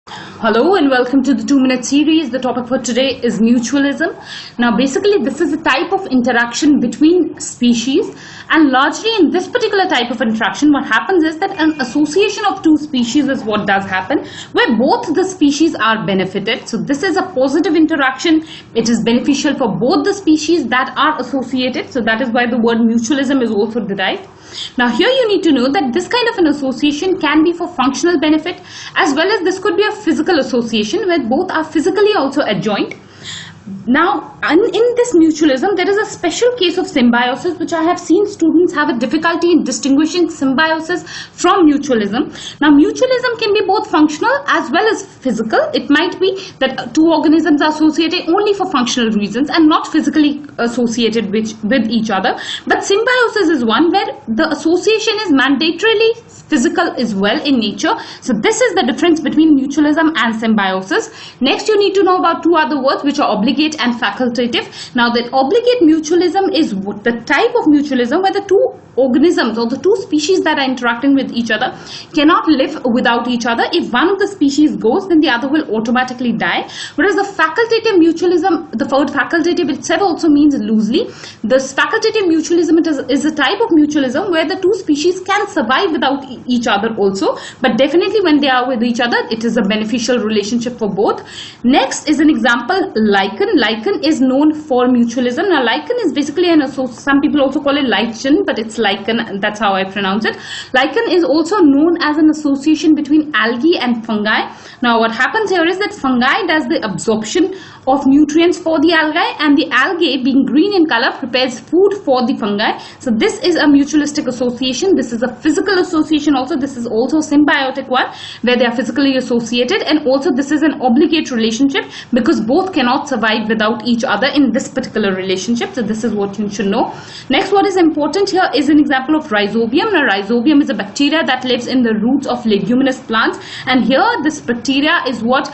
Hello and welcome to the 2-minute series. The topic for today is mutualism. Now basically this is a type of interaction between species, and largely in this particular type of interaction what happens is that an association of two species is what does happen, where both the species are benefited. So this is a positive interaction. It is beneficial for both the species that are associated. So that is why the word mutualism is also derived. Now here you need to know that this kind of an association can be for functional benefit, as well as this could be a physical association where both are physically also adjoint. Now in this mutualism there is a special case of symbiosis, which I have seen students have a difficulty in distinguishing symbiosis from mutualism. Now mutualism can be both functional as well as physical. It might be that two organisms are associated only for functional reasons and not physically associated with each other. But symbiosis is one where the association is mandatorily physical as well in nature. So this is the difference between mutualism and symbiosis. Next you need to know about two other words, which are obligate and facultative. Now the obligate mutualism is the type of mutualism where the two organisms or the two species that are interacting with each other cannot live without each other. If one of the species goes, then the other will automatically die. Whereas the facultative mutualism, the word facultative itself also means loosely. This facultative mutualism is a type of mutualism where the two species can survive without each other also, but definitely when they are with each other it is a beneficial relationship for both. Next is an example, lichen. Lichen is known for mutualism. Now lichen is basically some people also call it lichen, but it's lichen, that's how I pronounce it. Lichen is also known as an association between algae and fungi. Now what happens here is that fungi does the absorption of nutrients for the algae, and the algae, being green in color, prepares food for the fungi. So this is a mutualistic association. This is a physical association also. This is also a symbiotic one where they are physically associated, and also this is an obligate relationship because both cannot survive without each other in this particular relationship. So this is what you should know. Next, what is important here is an example of Rhizobium. Now Rhizobium is a bacteria that lives in the roots of leguminous plants, and here this bacteria is what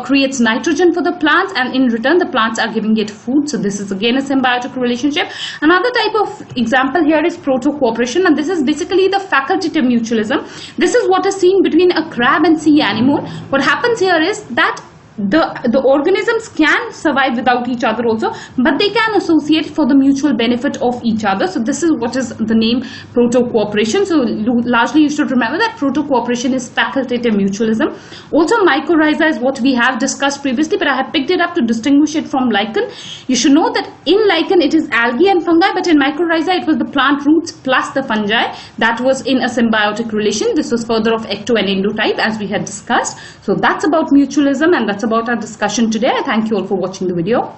creates nitrogen for the plants, and in return the plants are giving it food. So this is again a symbiotic relationship. Another type of example here is proto-cooperation, and this is basically the facultative mutualism. This is what is seen between a crab and sea anemone. What happens here is that the organisms can survive without each other also, but they can associate for the mutual benefit of each other. So this is what is the name proto-cooperation. So largely you should remember that proto-cooperation is facultative mutualism. Also mycorrhiza is what we have discussed previously, but I have picked it up to distinguish it from lichen. You should know that in lichen it is algae and fungi, but in mycorrhiza it was the plant roots plus the fungi that was in a symbiotic relation. This was further of ecto and endotype as we had discussed. So that's about mutualism, and that's about our discussion today. I thank you all for watching the video.